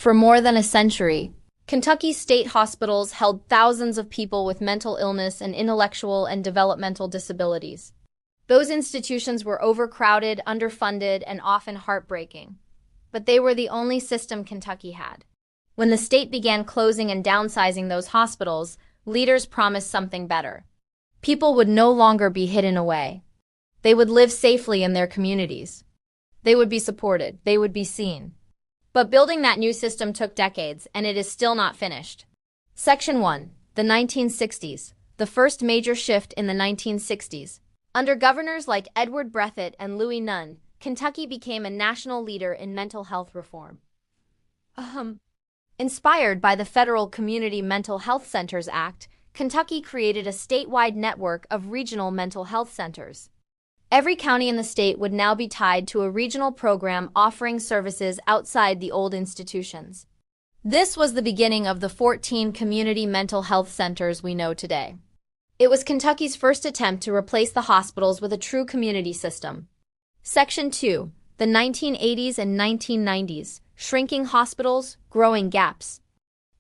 For more than a century, Kentucky's state hospitals held thousands of people with mental illness and intellectual and developmental disabilities. Those institutions were overcrowded, underfunded, and often heartbreaking. But they were the only system Kentucky had. When the state began closing and downsizing those hospitals, leaders promised something better. People would no longer be hidden away. They would live safely in their communities. They would be supported. They would be seen. But building that new system took decades, and it is still not finished. Section 1. The 1960s. The first major shift in the 1960s. Under governors like Edward Breathitt and Louis Nunn, Kentucky became a national leader in mental health reform. Inspired by the Federal Community Mental Health Centers Act, Kentucky created a statewide network of regional mental health centers. Every county in the state would now be tied to a regional program offering services outside the old institutions. This was the beginning of the 14 community mental health centers we know today. It was Kentucky's first attempt to replace the hospitals with a true community system. Section 2. The 1980s and 1990s. Shrinking hospitals, growing gaps.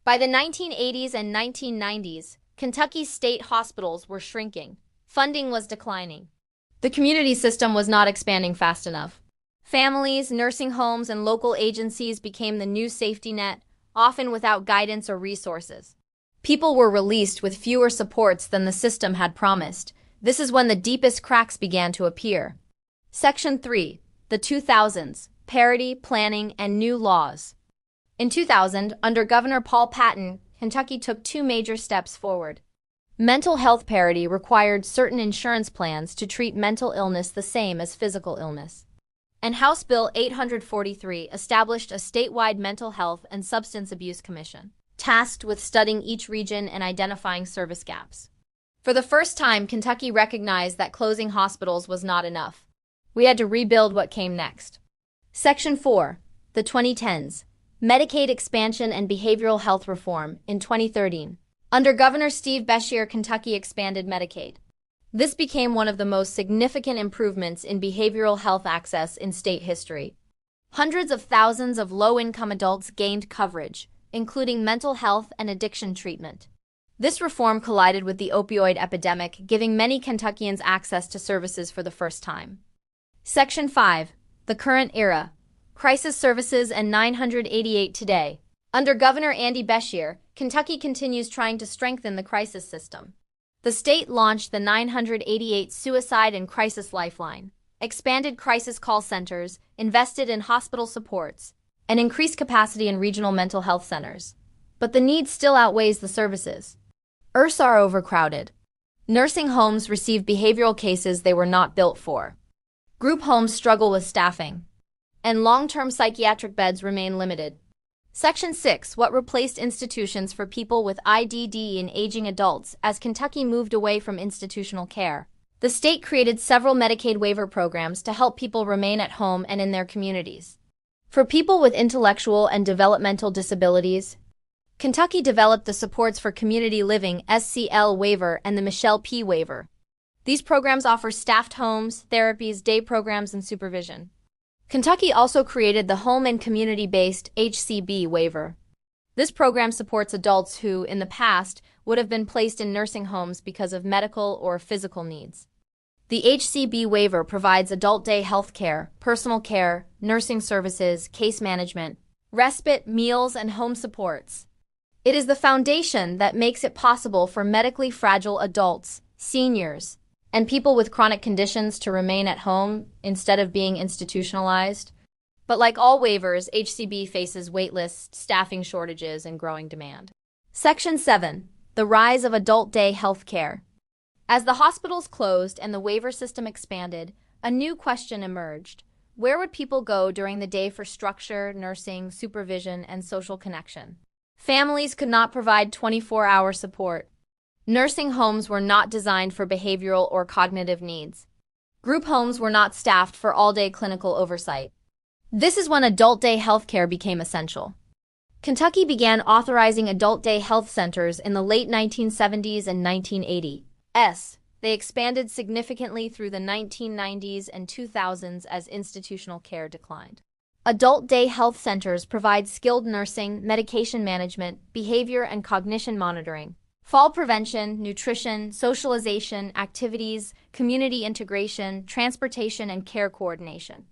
By the 1980s and 1990s, Kentucky's state hospitals were shrinking. Funding was declining. The community system was not expanding fast enough. Families, nursing homes, and local agencies became the new safety net, often without guidance or resources. People were released with fewer supports than the system had promised. This is when the deepest cracks began to appear. Section 3. The 2000s. Parity, planning, and new laws. In 2000, under Governor Paul Patton, Kentucky took two major steps forward. Mental health parity required certain insurance plans to treat mental illness the same as physical illness. And House Bill 843 established a statewide mental health and substance abuse commission, tasked with studying each region and identifying service gaps. For the first time, Kentucky recognized that closing hospitals was not enough. We had to rebuild what came next. Section 4. The 2010s. Medicaid expansion and behavioral health reform in 2013. Under Governor Steve Beshear, Kentucky expanded Medicaid. This became one of the most significant improvements in behavioral health access in state history. Hundreds of thousands of low-income adults gained coverage, including mental health and addiction treatment. This reform collided with the opioid epidemic, giving many Kentuckians access to services for the first time. Section 5. The current era. Crisis services and 988 today. Under Governor Andy Beshear, Kentucky continues trying to strengthen the crisis system. The state launched the 988 Suicide and Crisis Lifeline, expanded crisis call centers, invested in hospital supports, and increased capacity in regional mental health centers. But the need still outweighs the services. IRFs are overcrowded. Nursing homes receive behavioral cases they were not built for. Group homes struggle with staffing. And long-term psychiatric beds remain limited. Section 6. What replaced institutions for people with IDD in aging adults as Kentucky moved away from institutional care. The state created several Medicaid waiver programs to help people remain at home and in their communities. For people with intellectual and developmental disabilities, Kentucky developed the Supports for Community Living (SCL) waiver and the Michelle P. waiver. These programs offer staffed homes, therapies, day programs, and supervision. Kentucky also created the Home and Community-Based (HCB) waiver. This program supports adults who, in the past, would have been placed in nursing homes because of medical or physical needs. The HCB waiver provides adult day health care, personal care, nursing services, case management, respite, meals, and home supports. It is the foundation that makes it possible for medically fragile adults, seniors, and people with chronic conditions to remain at home instead of being institutionalized. But like all waivers, HCB faces wait lists, staffing shortages, and growing demand. Section 7. The rise of adult day health care. As the hospitals closed and the waiver system expanded, a new question emerged. Where would people go during the day for structure, nursing, supervision, and social connection? Families could not provide 24-hour support. Nursing homes were not designed for behavioral or cognitive needs. Group homes were not staffed for all-day clinical oversight. This is when adult day health care became essential. Kentucky began authorizing adult day health centers in the late 1970s and 1980s. They expanded significantly through the 1990s and 2000s as institutional care declined. Adult day health centers provide skilled nursing, medication management, behavior and cognition monitoring, fall prevention, nutrition, socialization, activities, community integration, transportation, and care coordination.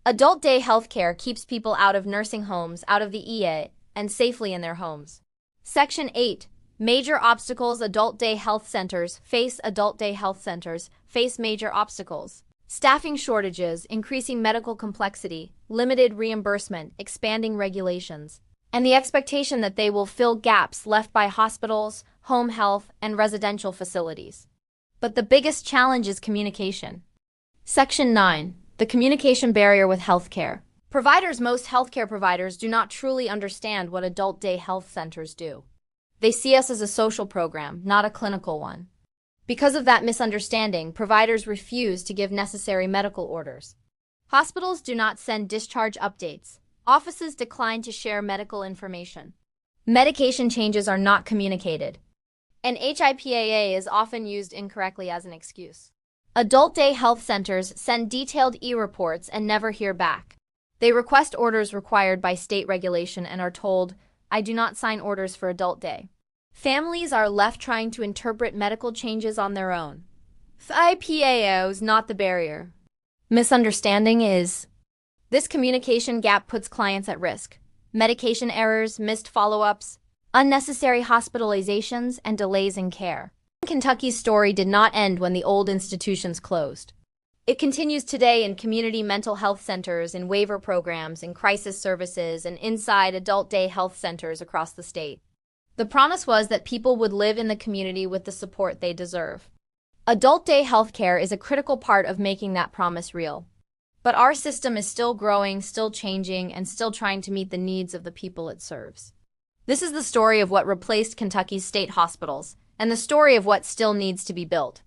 Adult day health care keeps people out of nursing homes, out of the EA, and safely in their homes. Section 8. Major obstacles adult day health centers face. Adult day health centers face major obstacles. Staffing shortages, increasing medical complexity, limited reimbursement, expanding regulations, and the expectation that they will fill gaps left by hospitals, home health, and residential facilities. But the biggest challenge is communication. Section 9. The communication barrier with healthcare. Most healthcare providers do not truly understand what adult day health centers do. They see us as a social program, not a clinical one. Because of that misunderstanding, providers refuse to give necessary medical orders. Hospitals do not send discharge updates. Offices decline to share medical information. Medication changes are not communicated. And HIPAA is often used incorrectly as an excuse. Adult day health centers send detailed e-reports and never hear back. They request orders required by state regulation and are told, "I do not sign orders for adult day." Families are left trying to interpret medical changes on their own. IPAO is not the barrier. Misunderstanding is. This communication gap puts clients at risk. Medication errors, missed follow-ups, unnecessary hospitalizations, and delays in care. Kentucky's story did not end when the old institutions closed. It continues today in community mental health centers, in waiver programs, in crisis services, and inside adult day health centers across the state. The promise was that people would live in the community with the support they deserve. Adult day health care is a critical part of making that promise real. But our system is still growing, still changing, and still trying to meet the needs of the people it serves. This is the story of what replaced Kentucky's state hospitals, and the story of what still needs to be built.